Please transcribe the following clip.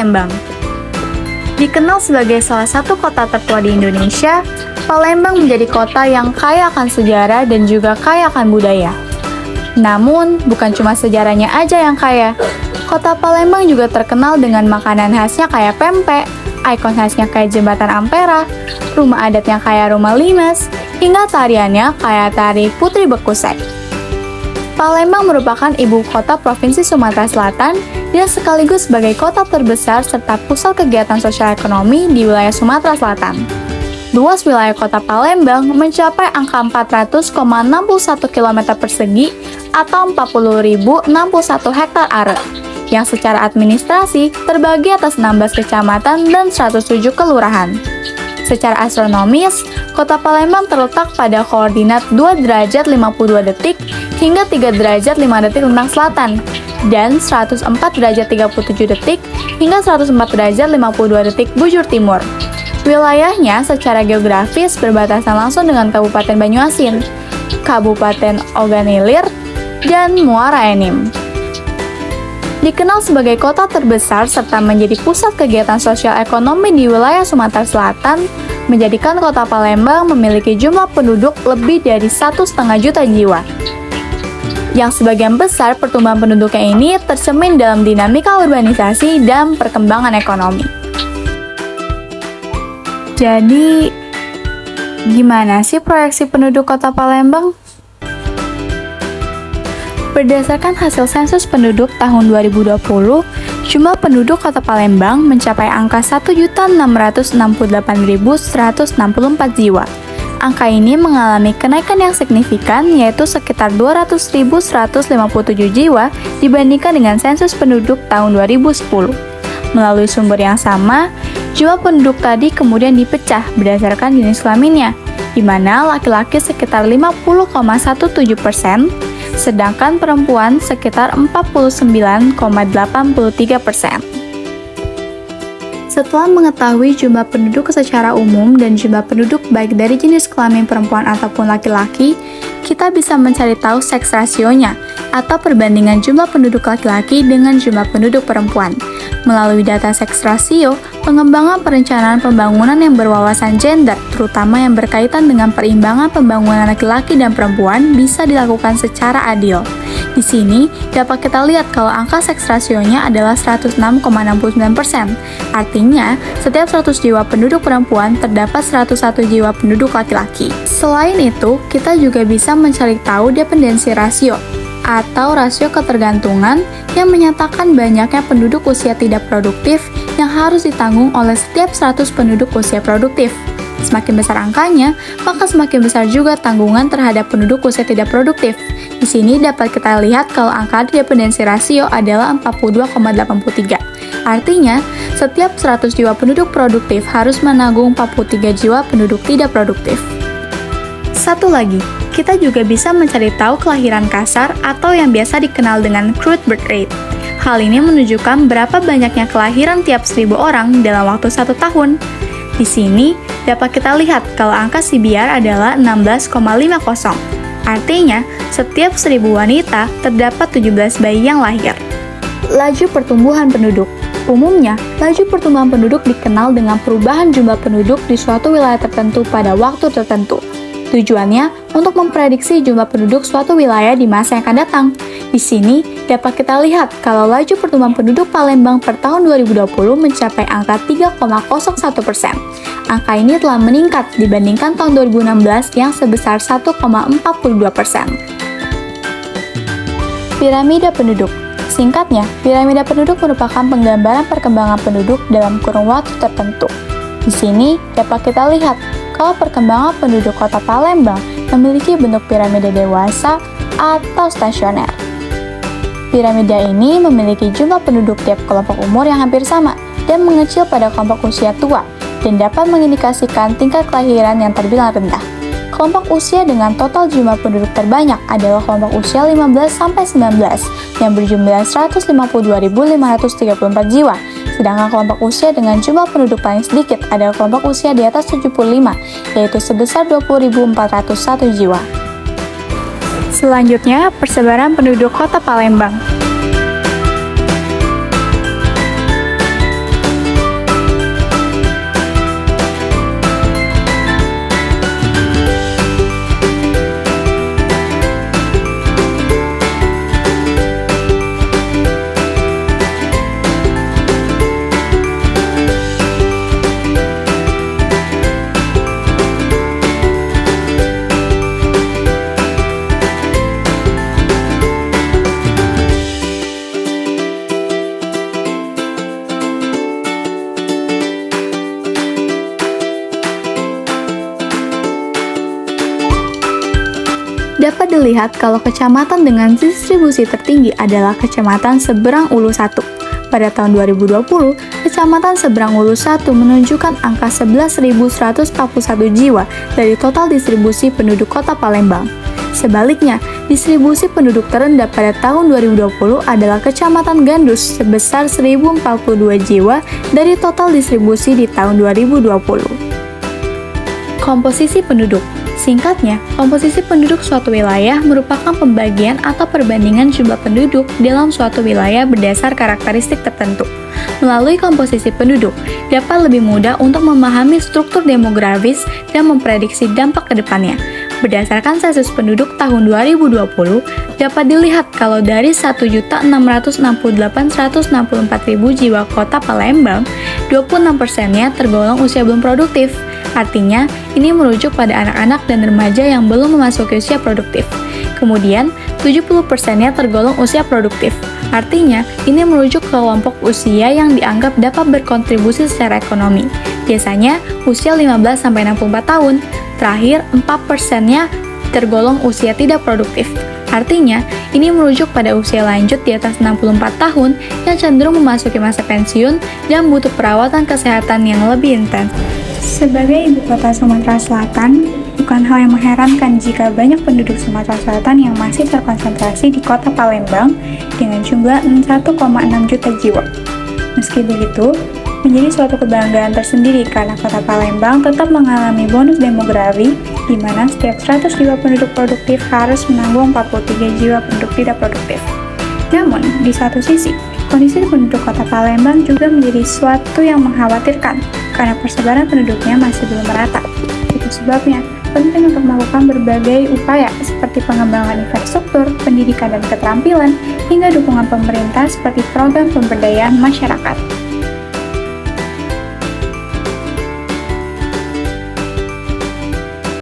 Palembang. Dikenal sebagai salah satu kota tertua di Indonesia, Palembang menjadi kota yang kaya akan sejarah dan juga kaya akan budaya. Namun, bukan cuma sejarahnya aja yang kaya. Kota Palembang juga terkenal dengan makanan khasnya kayak pempek, ikon khasnya kayak Jembatan Ampera, rumah adatnya kayak Rumah Limes, hingga tariannya kayak tari Putri Bekusek. Palembang merupakan ibu kota Provinsi Sumatera Selatan dan sekaligus sebagai kota terbesar serta pusat kegiatan sosial ekonomi di wilayah Sumatera Selatan. Luas wilayah kota Palembang mencapai angka 400,61 km persegi atau 40.061 hektar are, yang secara administrasi terbagi atas 16 kecamatan dan 107 kelurahan. Secara astronomis, kota Palembang terletak pada koordinat 2 derajat 52 detik hingga 3 derajat 5 detik tentang selatan, dan 104 derajat 37 detik hingga 104 derajat 52 detik bujur timur. Wilayahnya secara geografis berbatasan langsung dengan Kabupaten Banyuasin, Kabupaten Ogan Ilir, dan Muara Enim. Dikenal sebagai kota terbesar serta menjadi pusat kegiatan sosial ekonomi di wilayah Sumatera Selatan, menjadikan kota Palembang memiliki jumlah penduduk lebih dari 1,5 juta jiwa. Yang sebagian besar pertumbuhan penduduknya ini tercermin dalam dinamika urbanisasi dan perkembangan ekonomi. Jadi, gimana sih proyeksi penduduk kota Palembang? Berdasarkan hasil sensus penduduk tahun 2020, jumlah penduduk kota Palembang mencapai angka 1.668.164 jiwa. Angka ini mengalami kenaikan yang signifikan, yaitu sekitar 200.157 jiwa dibandingkan dengan sensus penduduk tahun 2010. Melalui sumber yang sama, jumlah penduduk tadi kemudian dipecah berdasarkan jenis kelaminnya, di mana laki-laki sekitar 50,17%, sedangkan perempuan sekitar 49,83%. Setelah mengetahui jumlah penduduk secara umum dan jumlah penduduk baik dari jenis kelamin perempuan ataupun laki-laki, kita bisa mencari tahu seks rasionya atau perbandingan jumlah penduduk laki-laki dengan jumlah penduduk perempuan. Melalui data seks rasio, pengembangan perencanaan pembangunan yang berwawasan gender, terutama yang berkaitan dengan perimbangan pembangunan laki-laki dan perempuan, bisa dilakukan secara adil. Di sini, dapat kita lihat kalau angka seks rasionya adalah 106,69%. Artinya, setiap 100 jiwa penduduk perempuan terdapat 101 jiwa penduduk laki-laki. Selain itu, kita juga bisa mencari tahu dependensi rasio atau rasio ketergantungan yang menyatakan banyaknya penduduk usia tidak produktif yang harus ditanggung oleh setiap 100 penduduk usia produktif. Semakin besar angkanya, maka semakin besar juga tanggungan terhadap penduduk usia tidak produktif. Di sini dapat kita lihat kalau angka dependensi rasio adalah 42,83. Artinya, setiap 100 jiwa penduduk produktif harus menanggung 43 jiwa penduduk tidak produktif. Satu lagi, kita juga bisa mencari tahu kelahiran kasar atau yang biasa dikenal dengan crude birth rate. Hal ini menunjukkan berapa banyaknya kelahiran tiap 1.000 orang dalam waktu 1 tahun. Di sini, dapat kita lihat kalau angka CBR adalah 16,50. Artinya, setiap 1.000 wanita terdapat 17 bayi yang lahir. Laju pertumbuhan penduduk. Umumnya, laju pertumbuhan penduduk dikenal dengan perubahan jumlah penduduk di suatu wilayah tertentu pada waktu tertentu. Tujuannya untuk memprediksi jumlah penduduk suatu wilayah di masa yang akan datang. Di sini, dapat kita lihat kalau laju pertumbuhan penduduk Palembang per tahun 2020 mencapai angka 3,01%. Angka ini telah meningkat dibandingkan tahun 2016 yang sebesar 1,42%. Piramida penduduk. Singkatnya, piramida penduduk merupakan penggambaran perkembangan penduduk dalam kurun waktu tertentu. Di sini, dapat kita lihat kalau perkembangan penduduk kota Palembang memiliki bentuk piramida dewasa atau stasioner. Piramida ini memiliki jumlah penduduk tiap kelompok umur yang hampir sama dan mengecil pada kelompok usia tua dan dapat mengindikasikan tingkat kelahiran yang terbilang rendah. Kelompok usia dengan total jumlah penduduk terbanyak adalah kelompok usia 15-19 yang berjumlah 152.534 jiwa, sedangkan kelompok usia dengan jumlah penduduk paling sedikit adalah kelompok usia di atas 75, yaitu sebesar 20.401 jiwa. Selanjutnya, persebaran penduduk kota Palembang. dapat dilihat kalau kecamatan dengan distribusi tertinggi adalah Kecamatan Seberang Ulu 1. Pada tahun 2020, Kecamatan Seberang Ulu 1 menunjukkan angka 11.141 jiwa dari total distribusi penduduk Kota Palembang. Sebaliknya, distribusi penduduk terendah pada tahun 2020 adalah Kecamatan Gandus sebesar 1.042 jiwa dari total distribusi di tahun 2020. Komposisi penduduk. Singkatnya, komposisi penduduk suatu wilayah merupakan pembagian atau perbandingan jumlah penduduk dalam suatu wilayah berdasar karakteristik tertentu. Melalui komposisi penduduk, dapat lebih mudah untuk memahami struktur demografis dan memprediksi dampak ke depannya. Berdasarkan sensus penduduk tahun 2020, dapat dilihat kalau dari 1.668.164.000 jiwa Kota Palembang, 26%-nya tergolong usia belum produktif. Artinya, ini merujuk pada anak-anak dan remaja yang belum memasuki usia produktif. Kemudian, 70%-nya tergolong usia produktif. Artinya, ini merujuk ke kelompok usia yang dianggap dapat berkontribusi secara ekonomi. Biasanya, usia 15-64 tahun. Terakhir, 4%-nya tergolong usia tidak produktif. Artinya, ini merujuk pada usia lanjut di atas 64 tahun yang cenderung memasuki masa pensiun dan butuh perawatan kesehatan yang lebih intens. Sebagai ibu kota Sumatera Selatan, bukan hal yang mengherankan jika banyak penduduk Sumatera Selatan yang masih terkonsentrasi di Kota Palembang dengan jumlah 1,6 juta jiwa. Meski begitu, menjadi suatu kebanggaan tersendiri karena Kota Palembang tetap mengalami bonus demografi di mana setiap 100 jiwa penduduk produktif harus menanggung 43 jiwa penduduk tidak produktif. Namun, di satu sisi, kondisi penduduk Kota Palembang juga menjadi suatu yang mengkhawatirkan karena persebaran penduduknya masih belum merata. Itu sebabnya penting untuk melakukan berbagai upaya seperti pengembangan infrastruktur, pendidikan dan keterampilan, hingga dukungan pemerintah seperti program pemberdayaan masyarakat.